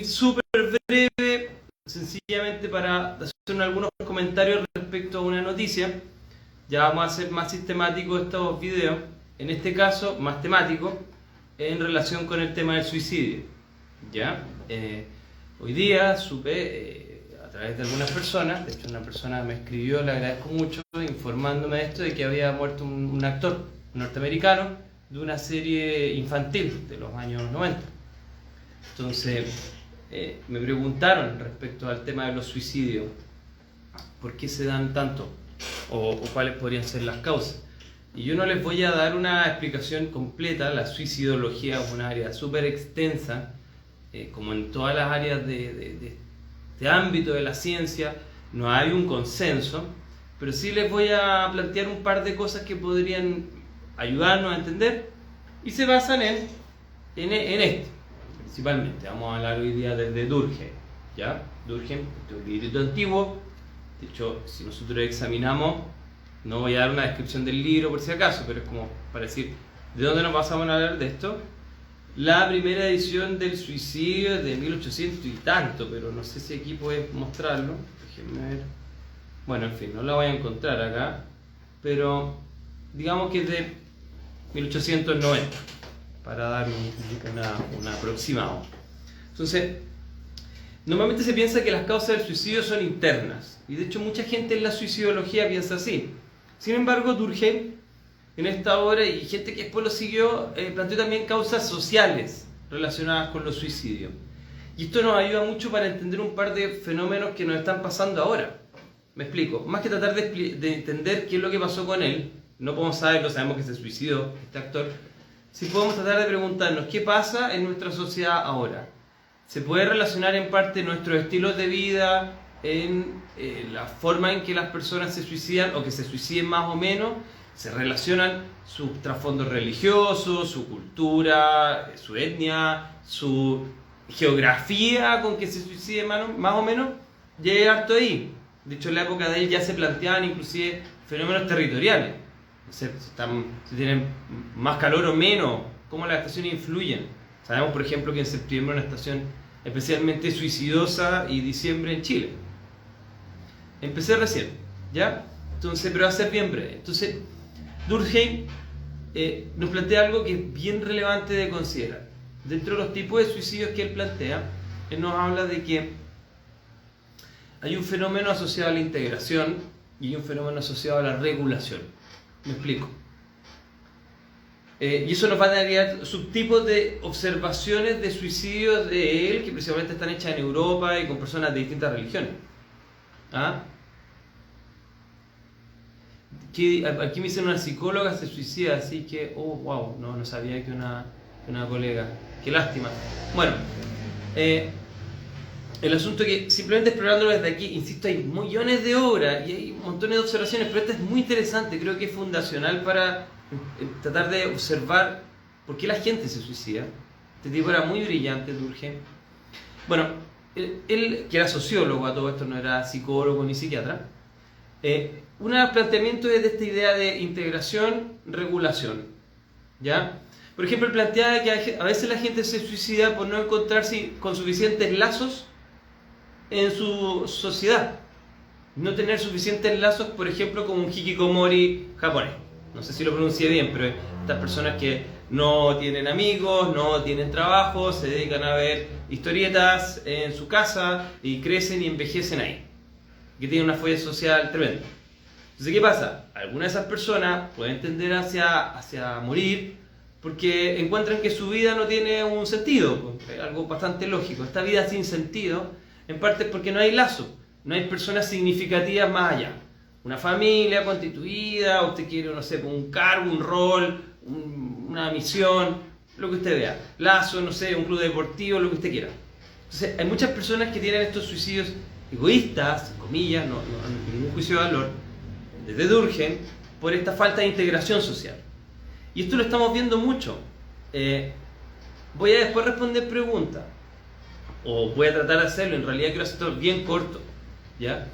súper breve, sencillamente para hacer algunos comentarios respecto a una noticia. Ya vamos a hacer más sistemáticos estos videos, en este caso más temáticos, en relación con el tema del suicidio. ¿Ya? Hoy día supe, a través de algunas personas, de hecho una persona me escribió, le agradezco mucho, informándome de esto, de que había muerto un actor norteamericano de una serie infantil de los años 90. Entonces, me preguntaron respecto al tema de los suicidios, ¿por qué se dan tanto? O cuáles podrían ser las causas. Y yo no les voy a dar una explicación completa. La suicidología es un área súper extensa, como en todas las áreas de este ámbito de la ciencia, no hay un consenso, pero sí les voy a plantear un par de cosas que podrían ayudarnos a entender y se basan en esto. Principalmente, vamos a hablar hoy día de Durkheim, ¿ya? Durkheim, este es un librito antiguo. De hecho, si nosotros examinamos, no voy a dar una descripción del libro por si acaso, pero es como para decir, ¿de dónde nos pasamos a hablar de esto? La primera edición del suicidio es de 1800 y tanto, pero no sé si aquí puedes mostrarlo. Déjenme ver. Bueno, en fin, no la voy a encontrar acá, pero digamos que es de 1890, para dar un aproximado. Entonces, normalmente se piensa que las causas del suicidio son internas, y de hecho mucha gente en la suicidología piensa así. Sin embargo, Durkheim, en esta obra, y gente que después lo siguió, planteó también causas sociales relacionadas con los suicidios. Y esto nos ayuda mucho para entender un par de fenómenos que nos están pasando ahora. Me explico. Más que tratar de entender qué es lo que pasó con él, no podemos saberlo, sabemos que se suicidó este actor, si podemos tratar de preguntarnos qué pasa en nuestra sociedad ahora. Se puede relacionar en parte nuestros estilos de vida, en la forma en que las personas se suicidan o que se suiciden más o menos, se relacionan sus trasfondos religiosos, su cultura, su etnia, su geografía con que se suicide más o menos, llega harto ahí. De hecho, en la época de él ya se planteaban inclusive fenómenos territoriales. No sé, si tienen más calor o menos, cómo las estaciones influyen. Sabemos, por ejemplo, que en septiembre una estación especialmente suicidosa y diciembre en Chile. Empecé recién, ¿ya? Entonces, pero va a ser bien breve. Entonces, Durkheim nos plantea algo que es bien relevante de considerar. Dentro de los tipos de suicidios que él plantea, él nos habla de que hay un fenómeno asociado a la integración y hay un fenómeno asociado a la regulación. Me explico. Y eso nos va a dar subtipos de observaciones de suicidios de él, que principalmente están hechas en Europa y con personas de distintas religiones. ¿Ah? Aquí me dicen una psicóloga se suicida, así que, oh, wow, no sabía que una colega. Qué lástima. Bueno, el asunto es que simplemente explorándolo desde aquí, insisto, hay millones de obras y hay montones de observaciones, pero esta es muy interesante, creo que es fundacional para tratar de observar por qué la gente se suicida. Este tipo era muy brillante, Durkheim. Bueno, él que era sociólogo, a todo esto no era psicólogo ni psiquiatra, uno de los planteamientos es de esta idea de integración, regulación, ¿ya? Por ejemplo, él planteaba que a veces la gente se suicida por no encontrarse con suficientes lazos en su sociedad. No tener suficientes lazos, por ejemplo, como un hikikomori japonés. No sé si lo pronuncié bien, pero estas personas que no tienen amigos, no tienen trabajo, se dedican a ver historietas en su casa y crecen y envejecen ahí. Que tienen una fobia social tremenda. Entonces, ¿qué pasa? Algunas de esas personas pueden tender hacia morir porque encuentran que su vida no tiene un sentido. Es algo bastante lógico. Esta vida sin sentido, en parte es porque no hay lazo, no hay personas significativas más allá. Una familia constituida, usted quiere, no sé, un cargo, un rol, una misión, lo que usted vea. Lazo, no sé, un club deportivo, lo que usted quiera. Entonces, hay muchas personas que tienen estos suicidios egoístas, comillas, no ningún juicio de valor, desde Durkheim, por esta falta de integración social. Y esto lo estamos viendo mucho. Voy a después responder preguntas, o voy a tratar de hacerlo, en realidad quiero hacerlo bien corto, ¿ya?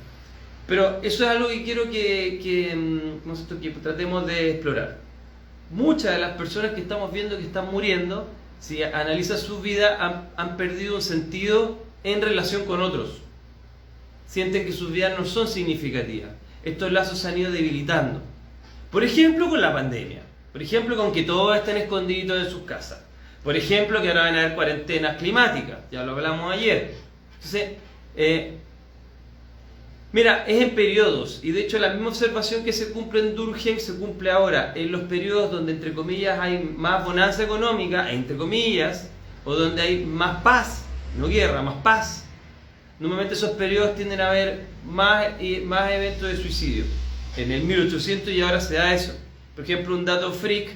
Pero eso es algo que quiero que tratemos de explorar. Muchas de las personas que estamos viendo que están muriendo si analizas su vida, han perdido un sentido en relación con otros. Sienten que sus vidas no son significativas. Estos lazos se han ido debilitando. Por ejemplo, con la pandemia. Por ejemplo, con que todos estén escondidos en sus casas. Por ejemplo, que ahora van a haber cuarentenas climáticas. Ya lo hablamos ayer. Entonces, mira, es en periodos. Y de hecho la misma observación que se cumple en Durkheim se cumple ahora. En los periodos donde, entre comillas, hay más bonanza económica, entre comillas, o donde hay más paz, no guerra, más paz. Normalmente esos periodos tienden a haber más eventos de suicidio. En el 1800 y ahora se da eso. Por ejemplo, un dato freak,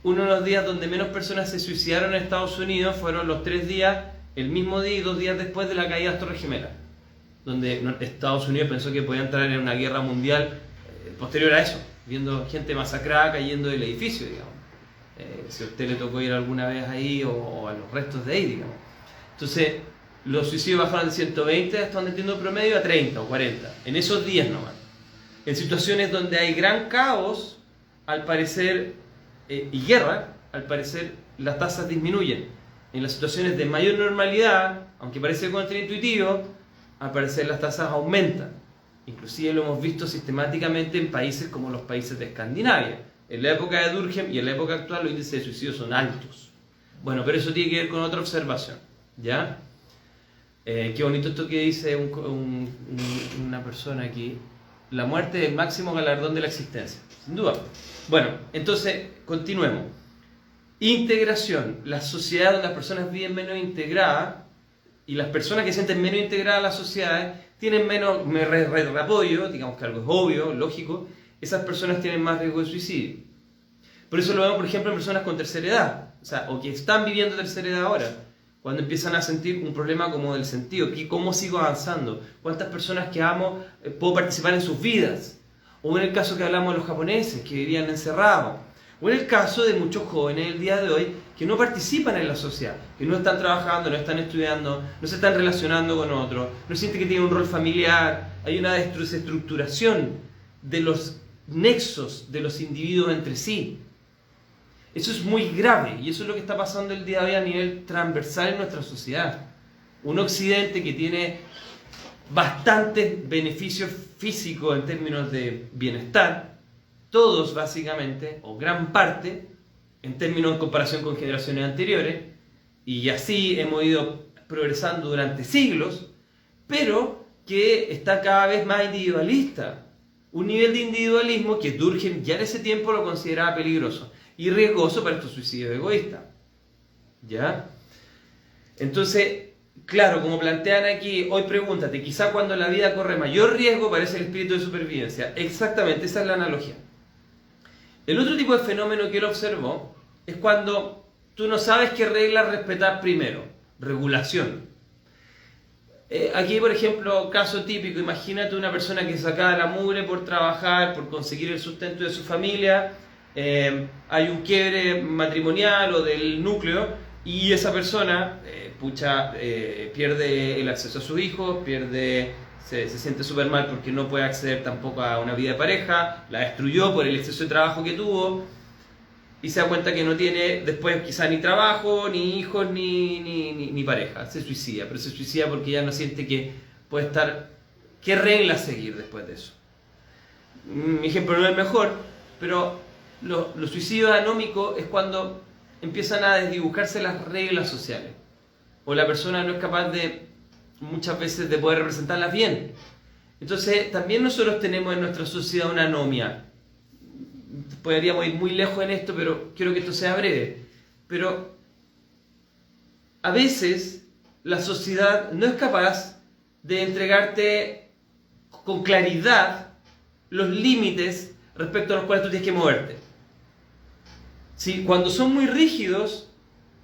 uno de los días donde menos personas se suicidaron en Estados Unidos fueron los 3 días, el mismo día y 2 días después de la caída de las Torres Gemelas, donde Estados Unidos pensó que podía entrar en una guerra mundial posterior a eso, viendo gente masacrada cayendo del edificio, digamos. Si a usted le tocó ir alguna vez ahí o a los restos de ahí, digamos. Entonces, los suicidios bajaron de 120, hasta donde entiendo promedio, a 30 o 40, en esos días nomás. En situaciones donde hay gran caos, al parecer, y guerra, al parecer las tasas disminuyen. En las situaciones de mayor normalidad, aunque parece contraintuitivo, al parecer las tasas aumentan. Inclusive lo hemos visto sistemáticamente en países como los países de Escandinavia. En la época de Durkheim y en la época actual los índices de suicidio son altos. Bueno, pero eso tiene que ver con otra observación, ¿ya? Qué bonito esto que dice una persona aquí. La muerte es el máximo galardón de la existencia, sin duda. Bueno, entonces, continuemos. Integración. La sociedad donde las personas viven menos integradas y las personas que se sienten menos integradas a las sociedades tienen menos red de apoyo, digamos que algo es obvio, lógico, esas personas tienen más riesgo de suicidio. Por eso lo vemos, por ejemplo, en personas con tercera edad, o que están viviendo tercera edad ahora, cuando empiezan a sentir un problema como del sentido, ¿cómo sigo avanzando? ¿Cuántas personas que amo puedo participar en sus vidas? O en el caso que hablamos de los japoneses, que vivían encerrados. O en el caso de muchos jóvenes el día de hoy que no participan en la sociedad, que no están trabajando, no están estudiando, no se están relacionando con otros, no sienten que tienen un rol familiar, hay una desestructuración de los nexos de los individuos entre sí. Eso es muy grave y eso es lo que está pasando el día de hoy a nivel transversal en nuestra sociedad. Un occidente que tiene bastantes beneficios físicos en términos de bienestar, todos básicamente, o gran parte, en términos de comparación con generaciones anteriores, y así hemos ido progresando durante siglos, pero que está cada vez más individualista. Un nivel de individualismo que Durkheim ya en ese tiempo lo consideraba peligroso y riesgoso para estos suicidios egoístas. ¿Ya? Entonces, claro, como plantean aquí, hoy pregúntate, quizá cuando la vida corre mayor riesgo parece el espíritu de supervivencia. Exactamente, esa es la analogía. El otro tipo de fenómeno que él observó es cuando tú no sabes qué reglas respetar primero. Regulación. Aquí, por ejemplo, caso típico, imagínate una persona que sacaba la mugre por trabajar, por conseguir el sustento de su familia, hay un quiebre matrimonial o del núcleo y esa persona pierde el acceso a sus hijos, se siente súper mal porque no puede acceder tampoco a una vida de pareja, la destruyó por el exceso de trabajo que tuvo y se da cuenta que no tiene después quizá ni trabajo, ni hijos, ni pareja, se suicida, pero se suicida porque ya no siente que puede estar, qué reglas seguir después de eso. Mi ejemplo no es el mejor, pero los suicidios anómicos es cuando empiezan a desdibujarse las reglas sociales o la persona no es capaz de muchas veces de poder representarlas bien. Entonces también nosotros tenemos en nuestra sociedad una anomia. Podríamos ir muy lejos en esto, pero quiero que esto sea breve. Pero a veces la sociedad no es capaz de entregarte con claridad los límites respecto a los cuales tú tienes que moverte. ¿Sí? Cuando son muy rígidos,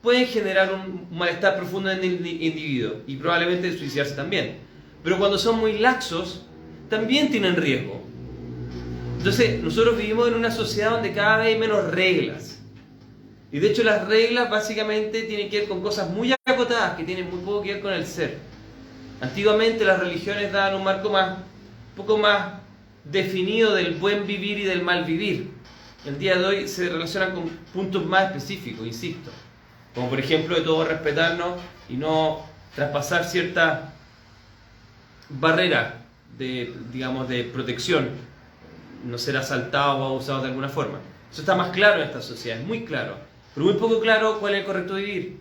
pueden generar un malestar profundo en el individuo y probablemente suicidarse también. Pero cuando son muy laxos, también tienen riesgo. Entonces, nosotros vivimos en una sociedad donde cada vez hay menos reglas. Y de hecho las reglas básicamente tienen que ver con cosas muy acotadas, que tienen muy poco que ver con el ser. Antiguamente las religiones daban un marco un poco más definido del buen vivir y del mal vivir. El día de hoy se relacionan con puntos más específicos, insisto. como por ejemplo de todos respetarnos y no traspasar ciertas barreras de, digamos, de protección, no ser asaltados o abusados de alguna forma. Eso está más claro en esta sociedad, es muy claro, pero muy poco claro cuál es el correcto vivir.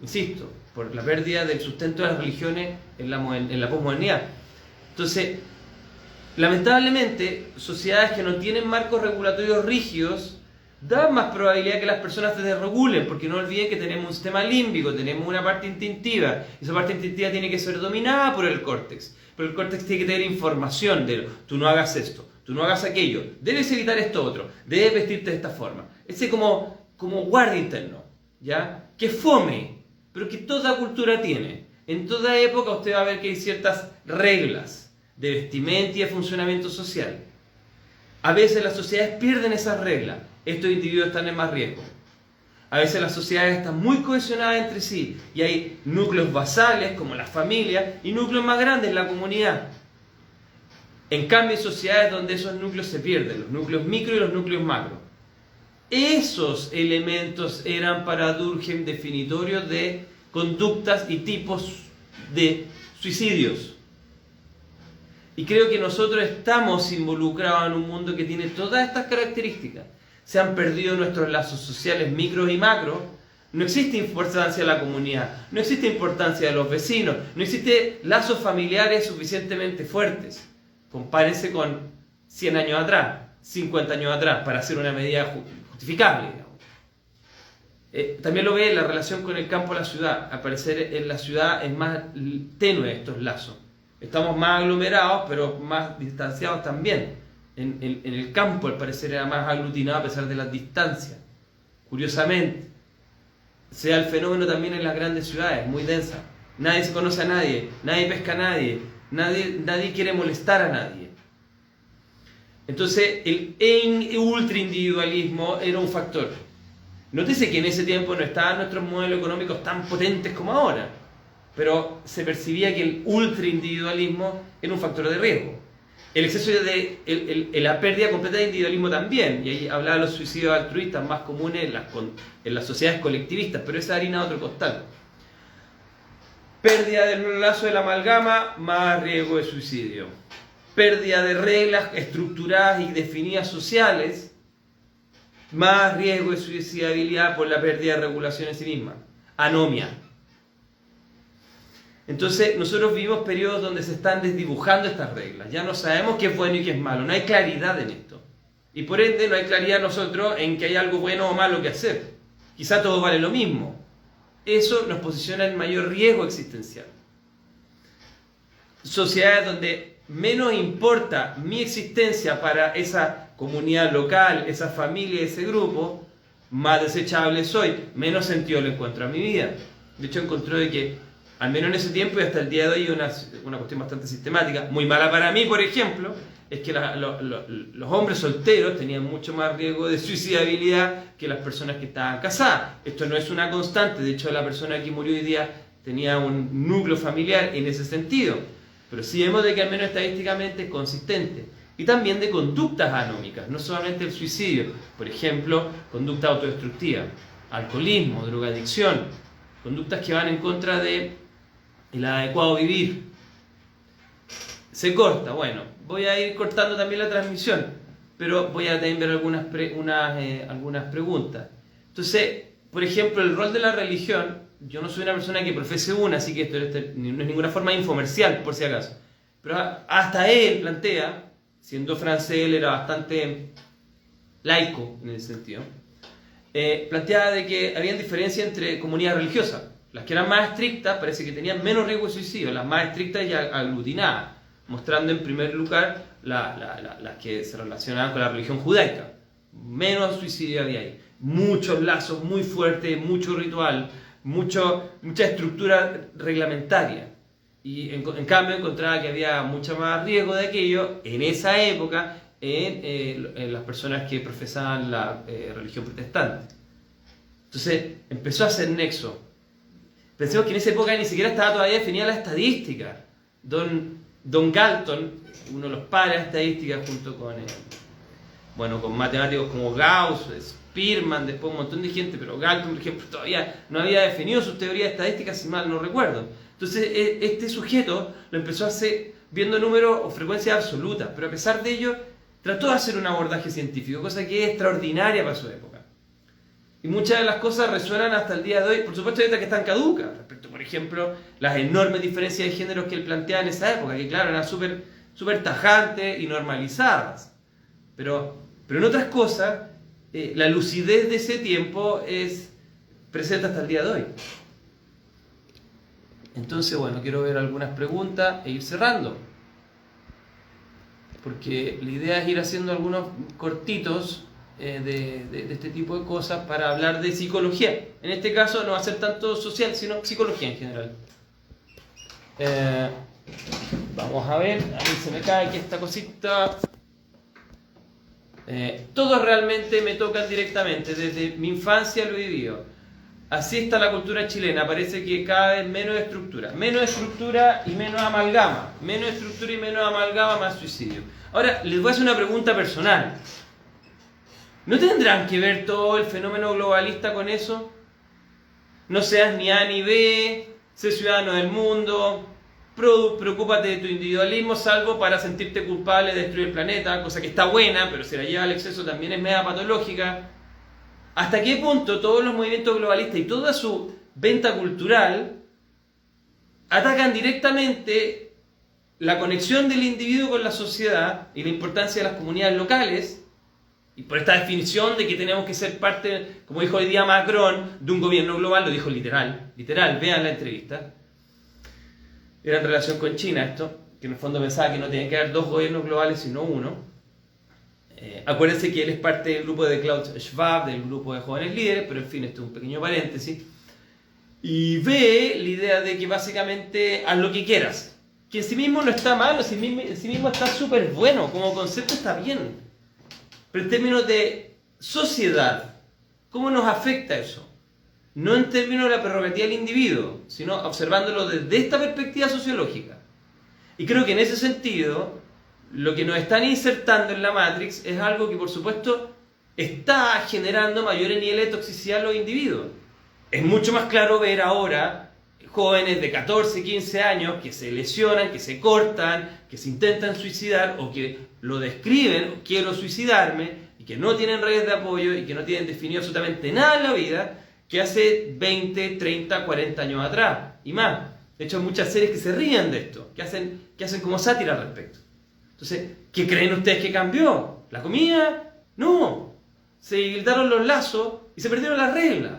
Insisto, por la pérdida del sustento de las religiones en la posmodernidad. Entonces, lamentablemente, sociedades que no tienen marcos regulatorios rígidos dan más probabilidad que las personas se desregulen, porque no olviden que tenemos un sistema límbico, tenemos una parte instintiva, y esa parte instintiva tiene que ser dominada por el córtex. Pero el córtex tiene que tener información de tú no hagas esto, tú no hagas aquello, debes evitar esto otro, debes vestirte de esta forma. Ese como guardia interno, ¿ya? Que fome, pero que toda cultura tiene. En toda época usted va a ver que hay ciertas reglas de vestimenta y de funcionamiento social. A veces las sociedades pierden esas reglas. Estos individuos están en más riesgo. A veces las sociedades están muy cohesionadas entre sí y hay núcleos basales como la familia y núcleos más grandes, la comunidad. En cambio hay sociedades donde esos núcleos se pierden, los núcleos micro y los núcleos macro. Esos elementos eran para Durkheim definitorios de conductas y tipos de suicidios. Y creo que nosotros estamos involucrados en un mundo que tiene todas estas características. Se han perdido nuestros lazos sociales micro y macro. No existe importancia de la comunidad, no existe importancia de los vecinos, no existe lazos familiares suficientemente fuertes. Compárense con 100 años atrás, 50 años atrás, para hacer una medida justificable. También lo ve en la relación con el campo de la ciudad. Al parecer en la ciudad es más tenue estos lazos. Estamos más aglomerados, pero más distanciados también. En el campo, al parecer, era más aglutinado a pesar de las distancias. Curiosamente, se da el fenómeno también en las grandes ciudades, muy densas. Nadie se conoce a nadie, nadie pesca a nadie, nadie quiere molestar a nadie. Entonces, el ultraindividualismo era un factor. Nótese que en ese tiempo no estaban nuestros modelos económicos tan potentes como ahora, pero se percibía que el ultraindividualismo era un factor de riesgo. El exceso de la pérdida completa de individualismo también, y ahí hablaba de los suicidios altruistas más comunes en las sociedades colectivistas, pero esa harina de otro costal. Pérdida del lazo de la amalgama, más riesgo de suicidio. Pérdida de reglas estructuradas y definidas sociales, más riesgo de suicidabilidad por la pérdida de regulación en sí misma. Anomia. Entonces nosotros vivimos periodos donde se están desdibujando estas reglas. Ya no sabemos qué es bueno y qué es malo. No hay claridad en esto. Y por ende no hay claridad nosotros en que hay algo bueno o malo que hacer. Quizá todo vale lo mismo. Eso nos posiciona en mayor riesgo existencial. Sociedades donde menos importa mi existencia para esa comunidad local, esa familia, ese grupo, más desechable soy, menos sentido le encuentro a mi vida. De hecho encontró de que al menos en ese tiempo y hasta el día de hoy una cuestión bastante sistemática, muy mala para mí, por ejemplo, es que los hombres solteros tenían mucho más riesgo de suicidabilidad que las personas que estaban casadas. Esto no es una constante, de hecho la persona que murió hoy día tenía un núcleo familiar en ese sentido, pero sí vemos de que al menos estadísticamente es consistente. Y también de conductas anómicas, no solamente el suicidio, por ejemplo, conducta autodestructiva, alcoholismo, drogadicción, conductas que van en contra de el adecuado vivir. Se corta, bueno, voy a ir cortando también la transmisión, pero voy a también ver algunas preguntas. Entonces, por ejemplo, el rol de la religión, yo no soy una persona que profese una, así que esto no es ninguna forma infomercial, por si acaso, pero hasta él plantea, siendo francés, él era bastante laico en ese sentido, planteaba de que había diferencia entre comunidades religiosas. Las que eran más estrictas parece que tenían menos riesgo de suicidio, las más estrictas ya aglutinadas, mostrando en primer lugar las que se relacionaban con la religión judaica. Menos suicidio había ahí. Muchos lazos muy fuertes, mucho ritual, mucha estructura reglamentaria. Y en cambio encontraba que había mucho más riesgo de aquello en esa época en las personas que profesaban la religión protestante. Entonces empezó a hacer nexo. Pensemos que en esa época ni siquiera estaba todavía definida la estadística. Don Galton, uno de los padres de la estadística, junto con matemáticos como Gauss, Spearman, después un montón de gente, pero Galton, por ejemplo, todavía no había definido sus teorías estadísticas, si mal no recuerdo. Entonces, este sujeto lo empezó a hacer viendo números o frecuencias absolutas, pero a pesar de ello, trató de hacer un abordaje científico, cosa que es extraordinaria para su época. Y muchas de las cosas resuenan hasta el día de hoy. Por supuesto, hay otras que están caducas, respecto, por ejemplo, las enormes diferencias de géneros que él planteaba en esa época, que claro, eran súper tajantes y normalizadas. Pero en otras cosas, la lucidez de ese tiempo es presente hasta el día de hoy. Entonces, bueno, quiero ver algunas preguntas e ir cerrando. Porque la idea es ir haciendo algunos cortitos de este tipo de cosas para hablar de psicología. En este caso no va a ser tanto social, sino psicología en general. Vamos a ver, a mí se me cae aquí esta cosita. Todos realmente me tocan directamente, desde mi infancia lo he vivido. Así está la cultura chilena, parece que cada vez menos estructura y menos amalgama, menos estructura y menos amalgama, más suicidio. Ahora, les voy a hacer una pregunta personal. ¿No tendrán que ver todo el fenómeno globalista con eso? No seas ni A ni B, sé ciudadano del mundo, preocúpate de tu individualismo, salvo para sentirte culpable de destruir el planeta, cosa que está buena, pero si la lleva al exceso también es media patológica. ¿Hasta qué punto todos los movimientos globalistas y toda su venta cultural atacan directamente la conexión del individuo con la sociedad y la importancia de las comunidades locales? Y por esta definición de que tenemos que ser parte, como dijo hoy día Macron, de un gobierno global, lo dijo literal, vean la entrevista. Era en relación con China esto, que en el fondo pensaba que no tenían que haber dos gobiernos globales sino uno. Acuérdense que él es parte del grupo de Klaus Schwab, del grupo de jóvenes líderes, pero en fin, esto es un pequeño paréntesis. Y ve la idea de que básicamente haz lo que quieras, que en sí mismo no está mal, en sí mismo está súper bueno, como concepto está bien. Pero en términos de sociedad, ¿cómo nos afecta eso? No en términos de la prerrogativa del individuo, sino observándolo desde esta perspectiva sociológica. Y creo que en ese sentido, lo que nos están insertando en la Matrix es algo que, por supuesto, está generando mayores niveles de toxicidad en los individuos. Es mucho más claro ver ahora jóvenes de 14, 15 años que se lesionan, que se cortan, que se intentan suicidar o que lo describen, quiero suicidarme, y que no tienen redes de apoyo y que no tienen definido absolutamente nada en la vida que hace 20, 30, 40 años atrás y más. De hecho, hay muchas series que se ríen de esto, que hacen como sátira al respecto. Entonces, ¿qué creen ustedes que cambió? ¿La comida? No. Se hildaron los lazos y se perdieron las reglas.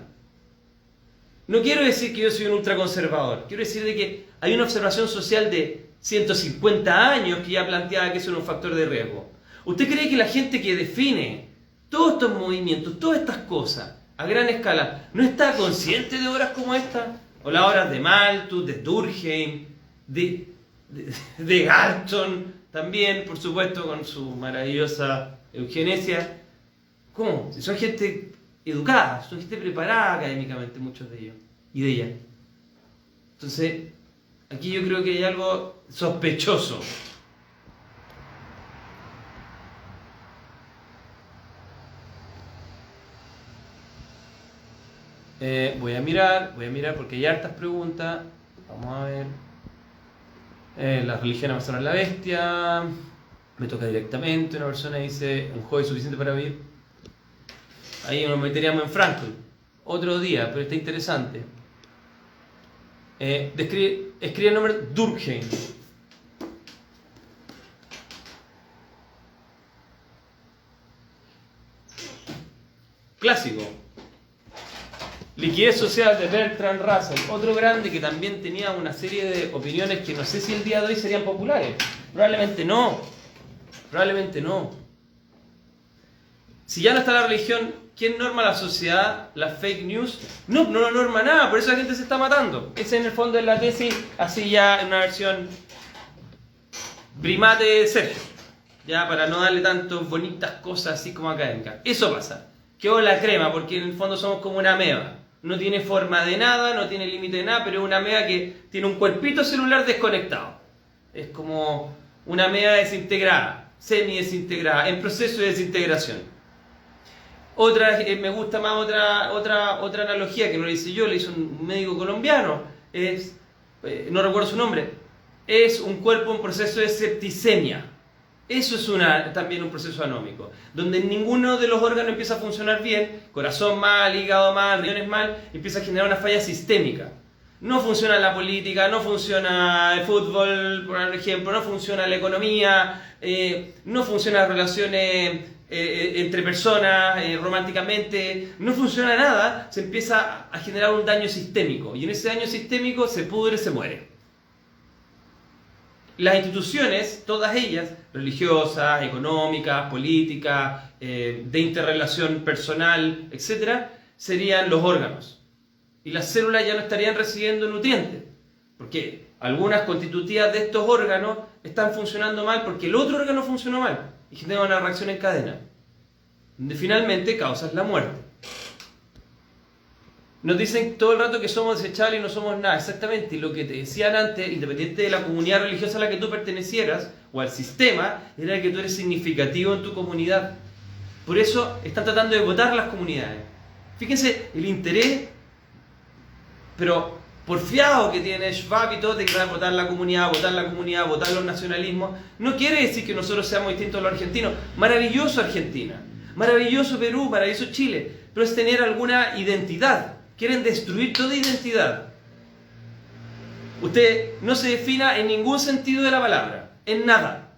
No quiero decir que yo soy un ultraconservador. Quiero decir de que hay una observación social de 150 años que ya planteaba que eso era un factor de riesgo. ¿Usted cree que la gente que define todos estos movimientos, todas estas cosas a gran escala, no está consciente de obras como esta? O las obras de Malthus, de Durkheim, de Galton, también, por supuesto, con su maravillosa eugenesia. ¿Cómo? Si son gente educada, son gente preparada académicamente, muchos de ellos, y de ella. Entonces, aquí yo creo que hay algo sospechoso. Voy a mirar porque hay hartas preguntas. Vamos a ver. La religión amazona es la bestia. Me toca directamente. Una persona dice: un hobby suficiente para vivir. Ahí nos meteríamos en Frankl. Otro día, pero está interesante. Escribe el nombre Durkheim. Clásico. Liquidez social de Bertrand Russell, otro grande que también tenía una serie de opiniones que no sé si el día de hoy serían populares. Probablemente no. Si ya no está la religión, ¿quién norma la sociedad? ¿Las fake news? No lo norma nada, por eso la gente se está matando. Esa en el fondo es la tesis, así ya en una versión primate de Sergio. Ya para no darle tantas bonitas cosas así como académicas. Eso pasa. Quedó la crema, porque en el fondo somos como una ameba. No tiene forma de nada, no tiene límite de nada, pero es una ameba que tiene un cuerpito celular desconectado. Es como una ameba desintegrada, semi-desintegrada, en proceso de desintegración. Otra, me gusta más otra analogía que no la hice yo, la hizo un médico colombiano, no recuerdo su nombre, es un cuerpo en proceso de septicemia. Eso es también un proceso anómico, donde ninguno de los órganos empieza a funcionar bien, corazón mal, hígado mal, riñones mal, empieza a generar una falla sistémica. No funciona la política, no funciona el fútbol, por ejemplo, no funciona la economía, no funcionan las relaciones entre personas románticamente, no funciona nada, se empieza a generar un daño sistémico y en ese daño sistémico se pudre, se muere. Las instituciones, todas ellas, religiosas, económicas, políticas, de interrelación personal, etc., serían los órganos. Y las células ya no estarían recibiendo nutrientes, porque algunas constitutivas de estos órganos están funcionando mal porque el otro órgano funcionó mal y genera una reacción en cadena, donde finalmente causas la muerte. Nos dicen todo el rato que somos desechables y no somos nada. Exactamente, y lo que te decían antes, independiente de la comunidad religiosa a la que tú pertenecieras, o al sistema, era que tú eres significativo en tu comunidad. Por eso están tratando de votar las comunidades. Fíjense el interés, pero porfiado que tiene Schwab y todo, de querer votar la comunidad, votar los nacionalismos. No quiere decir que nosotros seamos distintos a los argentinos. Maravilloso Argentina, maravilloso Perú, maravilloso Chile, pero es tener alguna identidad. Quieren destruir toda identidad. Usted no se defina en ningún sentido de la palabra, en nada.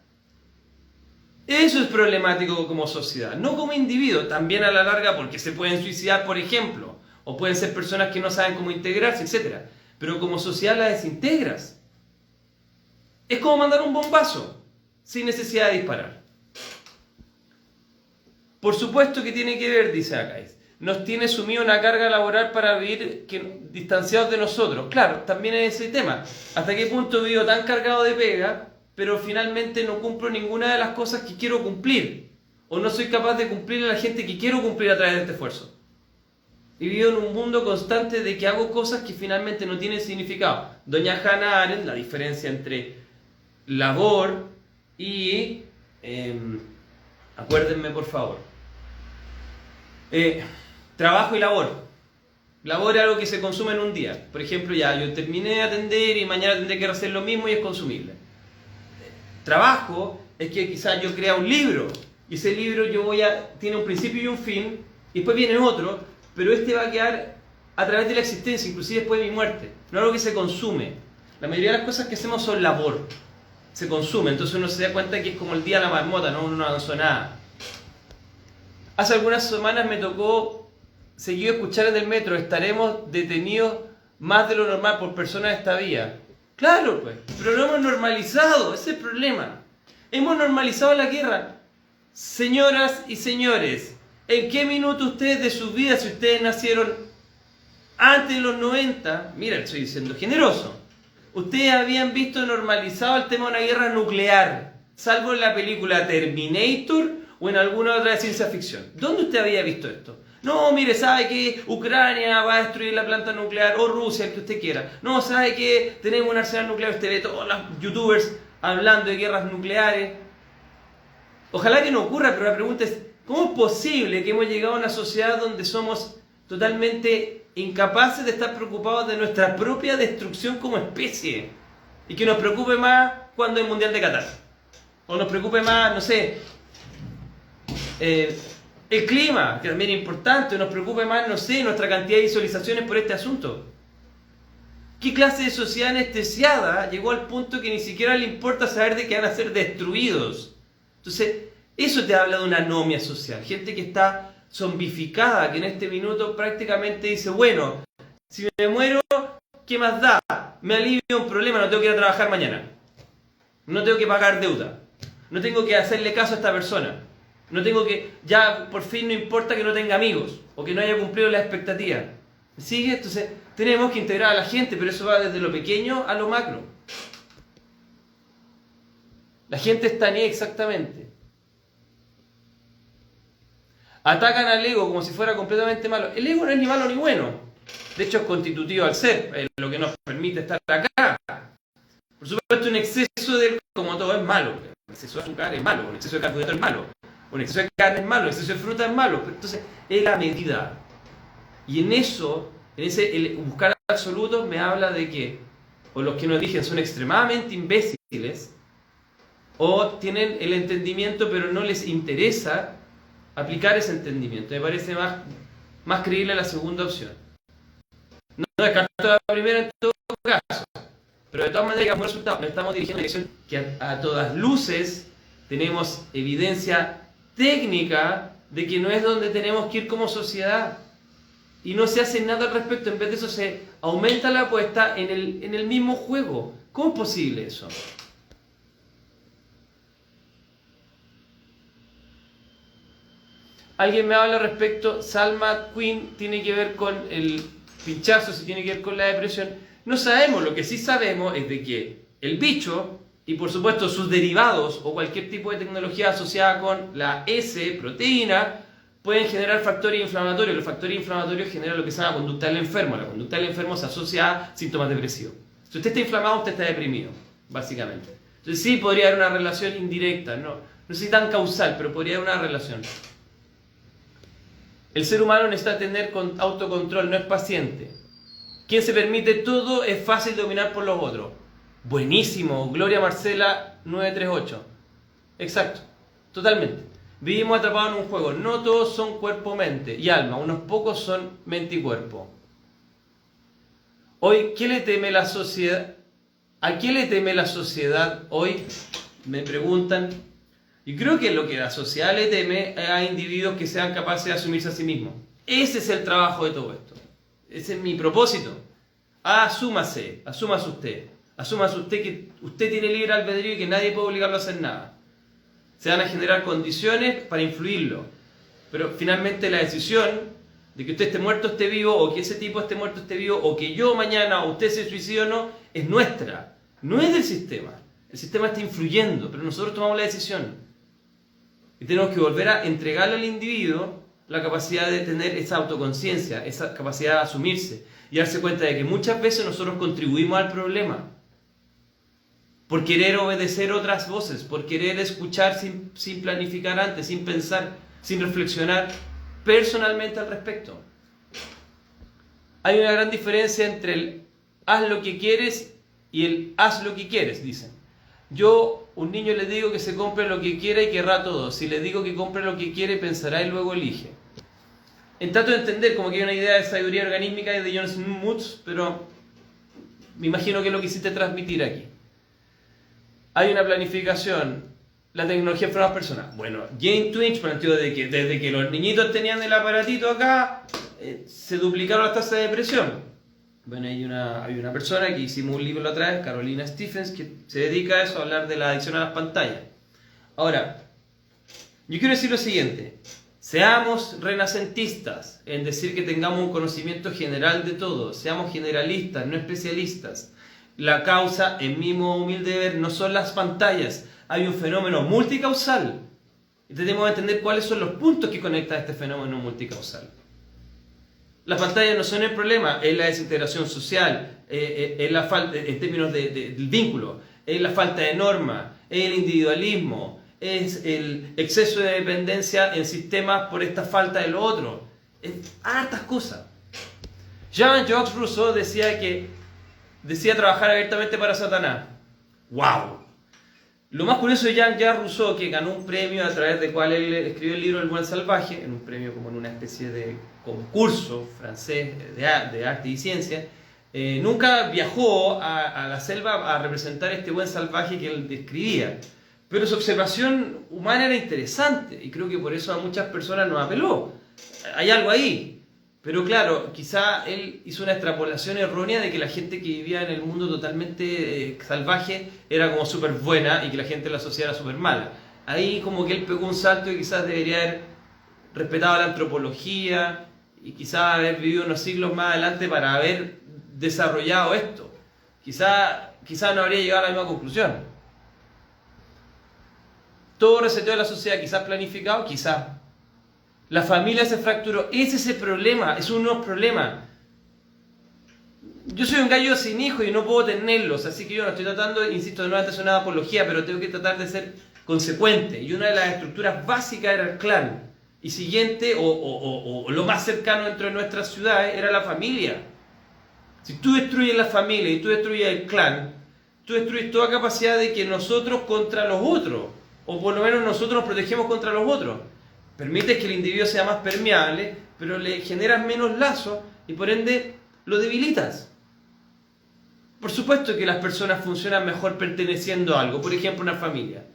Eso es problemático como sociedad, no como individuo, también a la larga porque se pueden suicidar, por ejemplo, o pueden ser personas que no saben cómo integrarse, etc. Pero como sociedad la desintegras. Es como mandar un bombazo, sin necesidad de disparar. Por supuesto que tiene que ver, dice acá, nos tiene sumido una carga laboral para vivir distanciados de nosotros. Claro, también es ese tema. ¿Hasta qué punto vivo tan cargado de pega, pero finalmente no cumplo ninguna de las cosas que quiero cumplir? O no soy capaz de cumplir a la gente que quiero cumplir a través de este esfuerzo. Y vivo en un mundo constante de que hago cosas que finalmente no tienen significado. Doña Hannah Arendt, la diferencia entre labor y... acuérdenme por favor. Trabajo y labor. Labor es algo que se consume en un día. Por ejemplo, ya yo terminé de atender y mañana tendré que hacer lo mismo y es consumible. Trabajo es que quizás yo crea un libro y ese libro tiene un principio y un fin y después viene otro, pero este va a quedar a través de la existencia, inclusive después de mi muerte. No es algo que se consume. La mayoría de las cosas que hacemos son labor. Se consume, entonces uno se da cuenta que es como el día de la marmota, ¿no? Uno no avanzó nada. Hace algunas semanas me tocó seguir escuchar en el metro, estaremos detenidos más de lo normal por personas de esta vía. Claro, pues, pero lo hemos normalizado, ese es el problema. Hemos normalizado la guerra. Señoras y señores, ¿en qué minuto ustedes de sus vidas, si ustedes nacieron antes de los 90, mira, estoy diciendo generoso, ustedes habían visto normalizado el tema de una guerra nuclear, salvo en la película Terminator o en alguna otra de ciencia ficción? ¿Dónde usted había visto esto? No, mire, sabe que Ucrania va a destruir la planta nuclear, o Rusia, el que usted quiera. No, sabe que tenemos un arsenal nuclear. Usted ve todos los youtubers hablando de guerras nucleares. Ojalá que no ocurra, pero la pregunta es, ¿cómo es posible que hemos llegado a una sociedad donde somos totalmente incapaces de estar preocupados de nuestra propia destrucción como especie? Y que nos preocupe más cuando hay Mundial de Qatar. O nos preocupe más, no sé... el clima, que también es importante, nos preocupa más, no sé, nuestra cantidad de visualizaciones por este asunto. ¿Qué clase de sociedad anestesiada llegó al punto que ni siquiera le importa saber de que van a ser destruidos? Entonces, eso te habla de una anomia social. Gente que está zombificada, que en este minuto prácticamente dice, bueno, si me muero, ¿qué más da? Me alivia un problema, no tengo que ir a trabajar mañana. No tengo que pagar deuda. No tengo que hacerle caso a esta persona. No tengo que, ya por fin no importa que no tenga amigos o que no haya cumplido las expectativas. ¿Me sigue? Entonces tenemos que integrar a la gente, pero eso va desde lo pequeño a lo macro. La gente está ni exactamente. Atacan al ego como si fuera completamente malo. El ego no es ni malo ni bueno. De hecho es constitutivo al ser, es lo que nos permite estar acá. Por supuesto un exceso de, como todo, es malo. Un exceso de azúcar es malo, un exceso de carbohidrato es malo. Un exceso de carne es malo, un exceso de fruta es malo. Pero entonces, es la medida. Y en eso, el buscar absolutos me habla de que o los que nos dicen son extremadamente imbéciles, o tienen el entendimiento pero no les interesa aplicar ese entendimiento. Me parece más creíble la segunda opción. No descarto la primera en todo caso, pero de todas maneras, como resultado, nos estamos dirigiendo en una dirección que a todas luces tenemos evidencia técnica de que no es donde tenemos que ir como sociedad. Y no se hace nada al respecto, en vez de eso se aumenta la apuesta en el mismo juego. ¿Cómo es posible eso? Alguien me habla respecto, Salma Queen tiene que ver con el pinchazo, si tiene que ver con la depresión. No sabemos, lo que sí sabemos es de que el bicho, y por supuesto sus derivados o cualquier tipo de tecnología asociada con la S, proteína, pueden generar factores inflamatorios. Los factores inflamatorios generan lo que se llama conducta del enfermo. La conducta del enfermo se asocia a síntomas depresivos. Si usted está inflamado, usted está deprimido, básicamente. Entonces sí podría haber una relación indirecta, no sé si tan causal, pero podría haber una relación. El ser humano necesita tener autocontrol, no es paciente. Quien se permite todo es fácil de dominar por los otros. Buenísimo, Gloria Marcela 938. Exacto, totalmente. Vivimos atrapados en un juego. No todos son cuerpo, mente y alma. Unos pocos son mente y cuerpo. Hoy, ¿qué le teme la sociedad? ¿A qué le teme la sociedad hoy? Me preguntan. Y creo que lo que la sociedad le teme es a individuos que sean capaces de asumirse a sí mismos. Ese es el trabajo de todo esto. Ese es mi propósito. Asúmase usted. Asúmase usted que usted tiene libre albedrío y que nadie puede obligarlo a hacer nada. Se van a generar condiciones para influirlo. Pero finalmente la decisión de que usted esté muerto, esté vivo, o que ese tipo esté muerto, esté vivo, o que yo mañana, o usted se suicide o no, es nuestra. No es del sistema. El sistema está influyendo, pero nosotros tomamos la decisión. Y tenemos que volver a entregarle al individuo la capacidad de tener esa autoconciencia, esa capacidad de asumirse y darse cuenta de que muchas veces nosotros contribuimos al problema. Por querer obedecer otras voces, por querer escuchar sin planificar antes, sin pensar, sin reflexionar personalmente al respecto. Hay una gran diferencia entre el haz lo que quieres y el haz lo que quieres, dicen. Yo, un niño le digo que se compre lo que quiera y querrá todo. Si le digo que compre lo que quiere, pensará y luego elige. Trato de entender como que hay una idea de sabiduría organísmica de John Smuts, pero me imagino que es lo que quisiste transmitir aquí. Hay una planificación, la tecnología para las personas. Bueno, Jane Twitch planteó de que desde que los niñitos tenían el aparatito acá, se duplicaron las tasas de depresión. Bueno, hay una persona que hicimos un libro la otra vez, Carolina Stephens, que se dedica a eso, a hablar de la adicción a las pantallas. Ahora, yo quiero decir lo siguiente. Seamos renacentistas en decir que tengamos un conocimiento general de todo. Seamos generalistas, no especialistas. La causa, en mi modo humilde de ver, no son las pantallas. Hay un fenómeno multicausal. Y tenemos que entender cuáles son los puntos que conectan a este fenómeno multicausal. Las pantallas no son el problema, es la desintegración social, es la falta, en términos del vínculo, es la falta de norma, es el individualismo, es el exceso de dependencia en sistemas por esta falta de lo otro. Es hartas cosas. Jean-Jacques Rousseau decía trabajar abiertamente para Satanás. ¡Wow! Lo más curioso de Jean-Jacques Rousseau, que ganó un premio a través del cual él escribió el libro El buen salvaje, en un premio como en una especie de concurso francés de arte y ciencia, nunca viajó a la selva a representar este buen salvaje que él describía. Pero su observación humana era interesante y creo que por eso a muchas personas nos apeló. Hay algo ahí. Pero claro, quizá él hizo una extrapolación errónea de que la gente que vivía en el mundo totalmente salvaje era como súper buena y que la gente de la sociedad era súper mala. Ahí como que él pegó un salto y quizás debería haber respetado la antropología y quizás haber vivido unos siglos más adelante para haber desarrollado esto. Quizás no habría llegado a la misma conclusión. Todo reseteó la sociedad, quizás planificado, quizás. La familia se fracturó. Ese es el problema, es uno de los problemas. Yo soy un gallo sin hijos y no puedo tenerlos, así que yo no estoy tratando, insisto, de no hacer una apología, pero tengo que tratar de ser consecuente. Y una de las estructuras básicas era el clan. Y siguiente, o lo más cercano dentro de nuestras ciudades, era la familia. Si tú destruyes la familia y tú destruyes el clan, tú destruyes toda capacidad de que nosotros contra los otros, o por lo menos nosotros nos protegemos contra los otros. Permites que el individuo sea más permeable, pero le generas menos lazos y por ende lo debilitas. Por supuesto que las personas funcionan mejor perteneciendo a algo, por ejemplo una familia.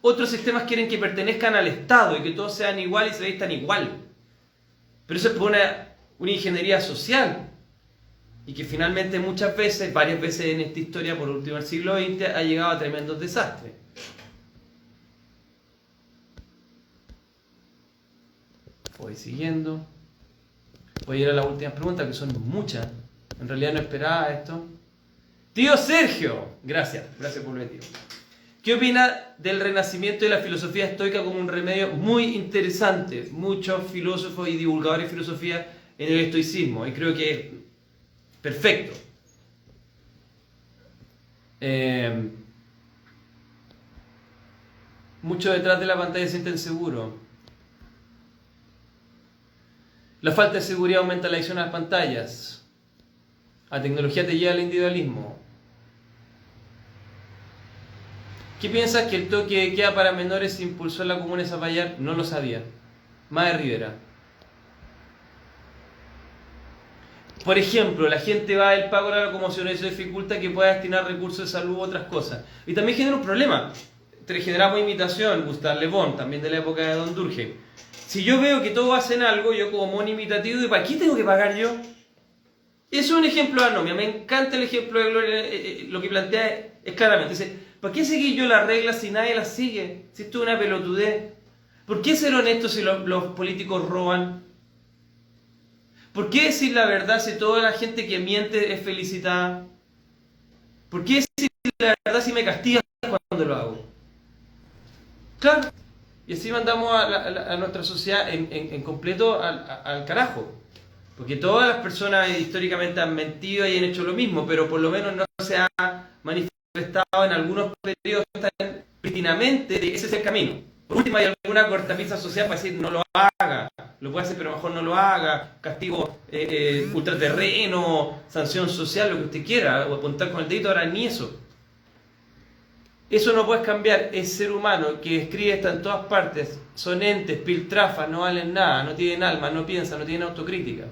Otros sistemas quieren que pertenezcan al Estado y que todos sean iguales y se vistan igual. Pero eso es por una ingeniería social. Y que finalmente muchas veces, varias veces en esta historia, por último del siglo XX, ha llegado a tremendos desastres. Voy siguiendo. Voy a ir a las últimas preguntas, que son muchas. En realidad no esperaba esto. Tío Sergio, gracias por el tío. ¿Qué opina del renacimiento de la filosofía estoica como un remedio muy interesante? Muchos filósofos y divulgadores de filosofía en el estoicismo, y creo que es perfecto. Muchos detrás de la pantalla se sienten seguros. La falta de seguridad aumenta la adicción a las pantallas. La tecnología te lleva al individualismo. ¿Qué piensas que el toque de queda para menores se impulsó en la comuna de Zapallar? No lo sabía. Mae Rivera. Por ejemplo, la gente va al pago de la locomoción y eso dificulta que pueda destinar recursos de salud u otras cosas. Y también genera un problema. Generamos imitación, Gustave Le Bon, también de la época de Don Durkheim. Si yo veo que todos hacen algo, yo como mono imitativo, ¿y para qué tengo que pagar yo? Eso es un ejemplo de anomia. Me encanta el ejemplo de Gloria. Lo que plantea es claramente. Dice, ¿para qué seguir yo las reglas si nadie las sigue? Si esto es una pelotudez. ¿Por qué ser honesto si los políticos roban? ¿Por qué decir la verdad si toda la gente que miente es felicitada? ¿Por qué decir la verdad si me castigan cuando lo hago? Claro. Y así mandamos a nuestra sociedad en completo al carajo. Porque todas las personas históricamente han mentido y han hecho lo mismo, pero por lo menos no se ha manifestado en algunos periodos tan prístinamente de ese es el camino. Por último, hay alguna cortapisa social para decir no lo haga, lo puede hacer pero mejor no lo haga, castigo ultraterreno, sanción social, lo que usted quiera, o apuntar con el dedito, ahora ni eso. Eso no puedes cambiar, es ser humano que escribe, está en todas partes, son entes, piltrafas, no valen nada, no tienen alma, no piensan, no tienen autocrítica.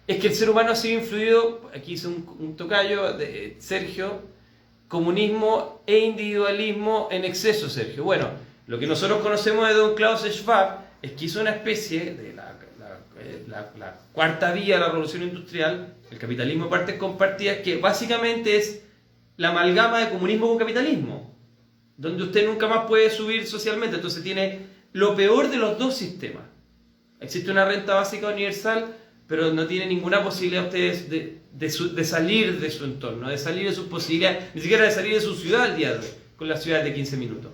Es que el ser humano ha sido influido, aquí hice un tocayo de Sergio, comunismo e individualismo en exceso, Sergio. Bueno, lo que nosotros conocemos de Don Klaus Schwab es que hizo una especie de la cuarta vía de la revolución industrial, el capitalismo de partes compartidas, que básicamente es la amalgama de comunismo con capitalismo, donde usted nunca más puede subir socialmente, entonces tiene lo peor de los dos sistemas. Existe una renta básica universal, pero no tiene ninguna posibilidad ustedes de salir de su entorno, de salir de sus posibilidades, ni siquiera de salir de su ciudad al día de hoy, con las ciudades de 15 minutos.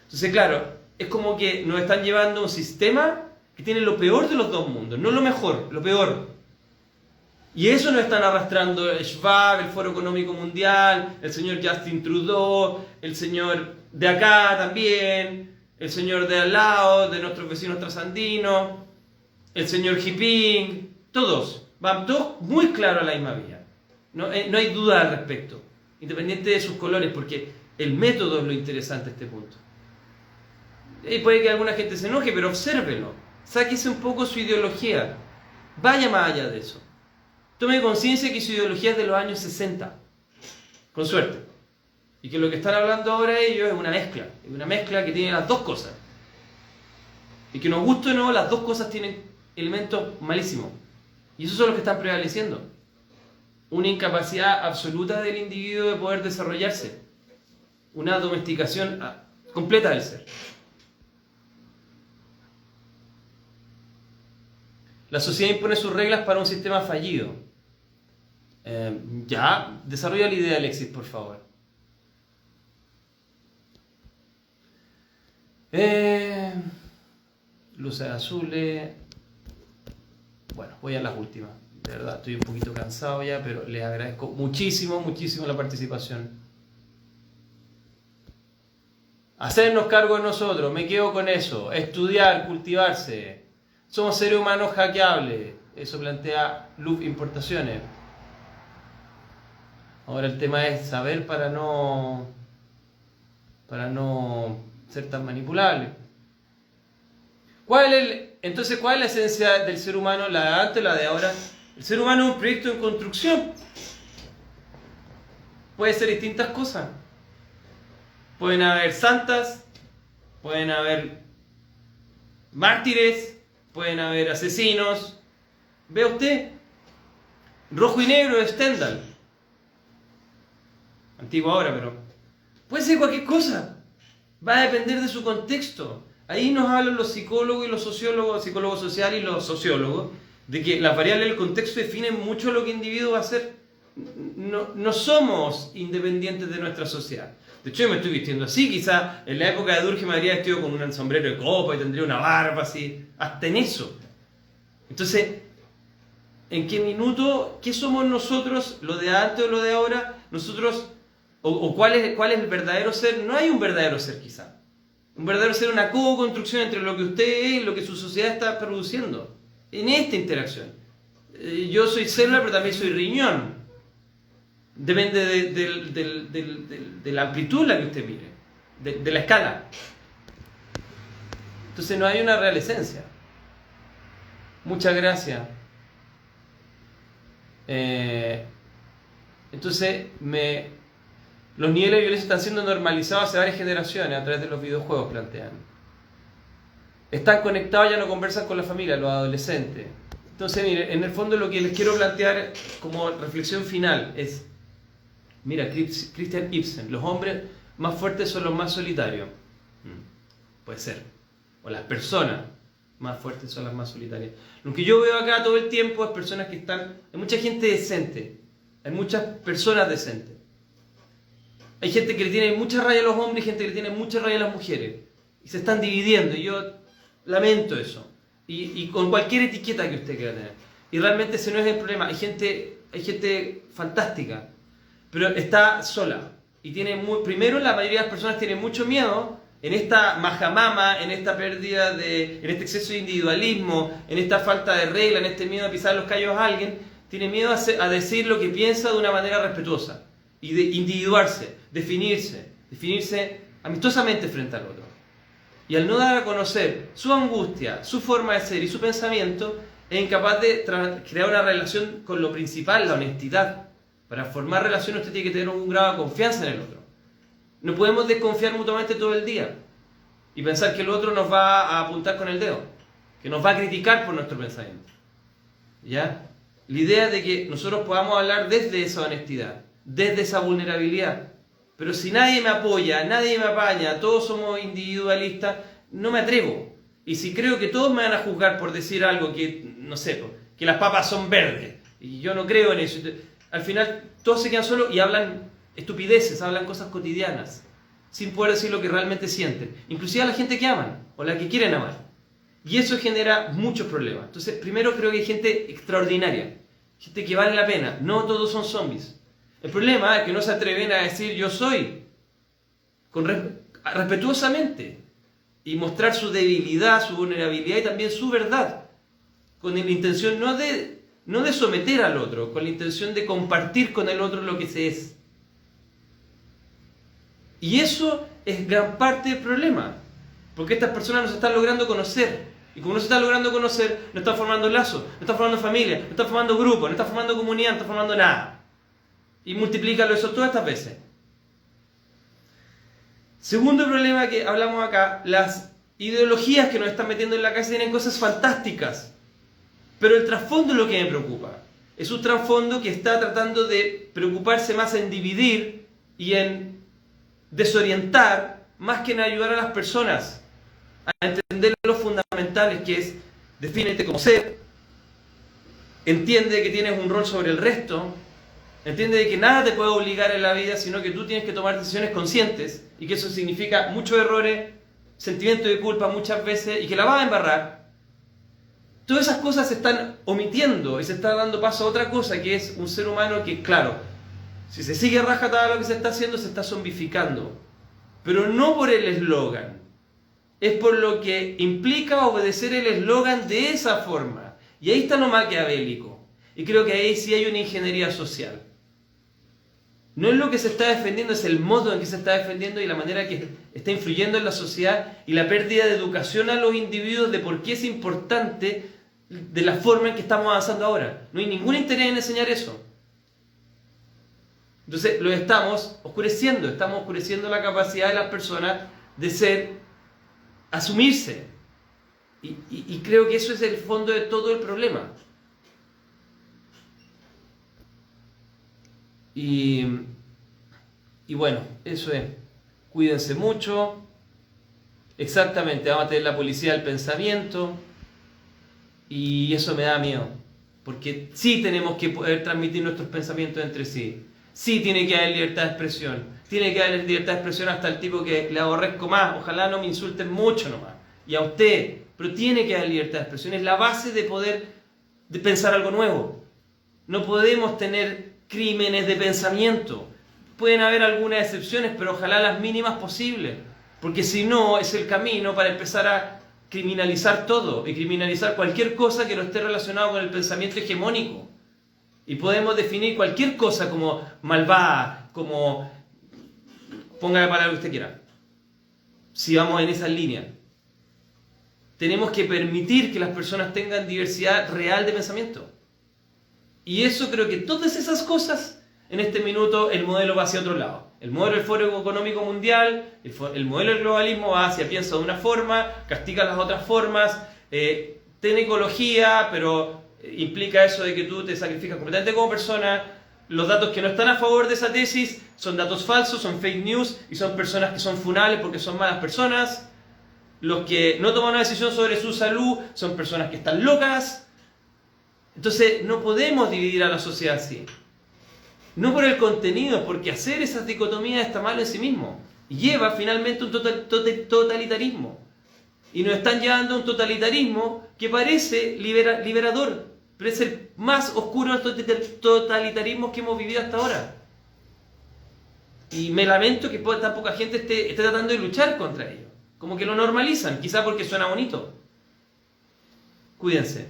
Entonces, claro, es como que nos están llevando a un sistema que tiene lo peor de los dos mundos, no lo mejor, lo peor. Y eso nos están arrastrando el Schwab, el Foro Económico Mundial, el señor Justin Trudeau, el señor de acá también, el señor de al lado, de nuestros vecinos trasandinos, el señor Jinping, todos, van todos muy claros a la misma vía. No hay duda al respecto, independiente de sus colores, porque el método es lo interesante a este punto. Y puede que alguna gente se enoje, pero obsérvelo, sáquese un poco su ideología, vaya más allá de eso. Tome conciencia que su ideología es de los años 60, con suerte. Y que lo que están hablando ahora ellos es una mezcla que tiene las dos cosas. Y que nos guste o no, las dos cosas tienen elementos malísimos. Y esos son los que están prevaleciendo. Una incapacidad absoluta del individuo de poder desarrollarse. Una domesticación completa del ser. La sociedad impone sus reglas para un sistema fallido. Ya, desarrolla la idea, Alexis, por favor. Luces azules. Bueno, voy a las últimas. De verdad, estoy un poquito cansado ya, pero les agradezco muchísimo, muchísimo la participación. Hacernos cargo de nosotros, me quedo con eso. Estudiar, cultivarse. Somos seres humanos hackeables. Eso plantea Loop Importaciones. Ahora el tema es saber para no ser tan manipulable. Entonces, ¿cuál es la esencia del ser humano? La de antes, la de ahora. El ser humano es un proyecto en construcción. Puede ser distintas cosas. Pueden haber santas, pueden haber mártires, pueden haber asesinos. Vea usted, rojo y negro de Stendhal. Antiguo ahora, pero puede ser cualquier cosa. Va a depender de su contexto. Ahí nos hablan los psicólogos y los sociólogos, psicólogos sociales y los sociólogos, de que las variables del contexto definen mucho lo que el individuo va a hacer. No somos independientes de nuestra sociedad. De hecho, yo me estoy vistiendo así. Quizá en la época de Durkheim me habría vestido con un sombrero de copa y tendría una barba así. Hasta en eso. Entonces, ¿en qué minuto? ¿Qué somos nosotros? ¿Lo de antes o lo de ahora? Nosotros, ¿cuál es el verdadero ser? No hay un verdadero ser quizá. Un verdadero ser es una co-construcción entre lo que usted es y lo que su sociedad está produciendo. En esta interacción. Yo soy célula, pero también soy riñón. Depende de la amplitud en la que usted mire, de la escala. Entonces no hay una real esencia. Muchas gracias. Entonces, los niveles de violencia están siendo normalizados hace varias generaciones a través de los videojuegos, plantean. Están conectados, ya no conversan con la familia, los adolescentes. Entonces, mire, en el fondo lo que les quiero plantear como reflexión final es: mira, Christian Ibsen, los hombres más fuertes son los más solitarios. Puede ser. O las personas más fuertes son las más solitarias. Lo que yo veo acá todo el tiempo es personas que están... Hay mucha gente decente. Hay muchas personas decentes. Hay gente que le tiene mucha raya a los hombres y gente que le tiene mucha raya a las mujeres. Y se están dividiendo. Y yo lamento eso. Y con cualquier etiqueta que usted quiera tener. Y realmente ese no es el problema. Hay gente fantástica. Pero está sola. Y primero, la mayoría de las personas tienen mucho miedo en esta majamama, en esta pérdida en este exceso de individualismo, en esta falta de regla, en este miedo a pisar los callos a alguien. Tiene miedo a decir lo que piensa de una manera respetuosa. Y de individuarse, definirse amistosamente frente al otro. Y al no dar a conocer su angustia, su forma de ser y su pensamiento, es incapaz de crear una relación con lo principal, la honestidad. Para formar relaciones usted tiene que tener un grado de confianza en el otro. No podemos desconfiar mutuamente todo el día y pensar que el otro nos va a apuntar con el dedo, que nos va a criticar por nuestro pensamiento. ¿Ya? La idea de que nosotros podamos hablar desde esa honestidad, desde esa vulnerabilidad. Pero si nadie me apoya, nadie me apaña, todos somos individualistas, no me atrevo. Y si creo que todos me van a juzgar por decir algo que, no sé, que las papas son verdes, y yo no creo en eso, al final todos se quedan solos y hablan estupideces, hablan cosas cotidianas, sin poder decir lo que realmente sienten. Inclusive a la gente que aman, o la que quieren amar. Y eso genera muchos problemas. Entonces, primero creo que hay gente extraordinaria, gente que vale la pena. No todos son zombies. El problema es que no se atreven a decir yo soy, respetuosamente, y mostrar su debilidad, su vulnerabilidad y también su verdad, con la intención no de someter al otro, con la intención de compartir con el otro lo que se es. Y eso es gran parte del problema, porque estas personas no se están logrando conocer. Y como no se están logrando conocer, no están formando lazos, no están formando familia, no están formando grupos, no están formando comunidad, no están formando nada. Y multiplícalo eso todas estas veces. Segundo problema que hablamos acá, las ideologías que nos están metiendo en la cabeza tienen cosas fantásticas. Pero el trasfondo es lo que me preocupa. Es un trasfondo que está tratando de preocuparse más en dividir y en desorientar, más que en ayudar a las personas a entender los fundamentales, que es: defínete como ser, entiende que tienes un rol sobre el resto, entiende de que nada te puede obligar en la vida, sino que tú tienes que tomar decisiones conscientes, y que eso significa muchos errores, sentimiento de culpa muchas veces, y que la vas a embarrar. Todas esas cosas se están omitiendo y se está dando paso a otra cosa, que es un ser humano que, claro, si se sigue a rajatabla lo que se está haciendo, se está zombificando. pero no por el eslogan. Es por lo que implica obedecer el eslogan de esa forma. Y ahí está lo maquiavélico. Y creo que ahí sí hay una ingeniería social. No es lo que se está defendiendo, es el modo en que se está defendiendo y la manera que está influyendo en la sociedad y la pérdida de educación a los individuos de por qué es importante de la forma en que estamos avanzando ahora. No hay ningún interés en enseñar eso. Entonces lo estamos oscureciendo la capacidad de las personas de asumirse. Y creo que eso es el fondo de todo el problema. Y bueno, eso es. Cuídense mucho. Exactamente, vamos a tener la policía del pensamiento. Y eso me da miedo. Porque sí tenemos que poder transmitir nuestros pensamientos entre sí. Sí tiene que haber libertad de expresión. Tiene que haber libertad de expresión hasta el tipo que le aborrezco más. Ojalá no me insulten mucho nomás. Y a usted. Pero tiene que haber libertad de expresión. Es la base de poder pensar algo nuevo. No podemos tener crímenes de pensamiento. Pueden haber algunas excepciones, pero ojalá las mínimas posibles. Porque si no, es el camino para empezar a criminalizar todo y criminalizar cualquier cosa que no esté relacionado con el pensamiento hegemónico. Y podemos definir cualquier cosa como malvada, como... ponga la palabra que usted quiera. Si vamos en esa línea. Tenemos que permitir que las personas tengan diversidad real de pensamiento. Y eso creo que todas esas cosas, en este minuto el modelo va hacia otro lado. El modelo del Foro Económico Mundial, el modelo del globalismo va hacia piensa de una forma, castiga las otras formas, tiene ecología, pero implica eso de que tú te sacrificas completamente como persona. Los datos que no están a favor de esa tesis son datos falsos, son fake news y son personas que son funables porque son malas personas. Los que no toman una decisión sobre su salud son personas que están locas. Entonces no podemos dividir a la sociedad así. No por el contenido, porque hacer esas dicotomías está mal en sí mismo. Y lleva finalmente un totalitarismo. Y nos están llevando a un totalitarismo que parece liberador, pero es el más oscuro de los totalitarismos que hemos vivido hasta ahora. Y me lamento que tan poca gente esté tratando de luchar contra ello. Como que lo normalizan, quizá porque suena bonito. Cuídense.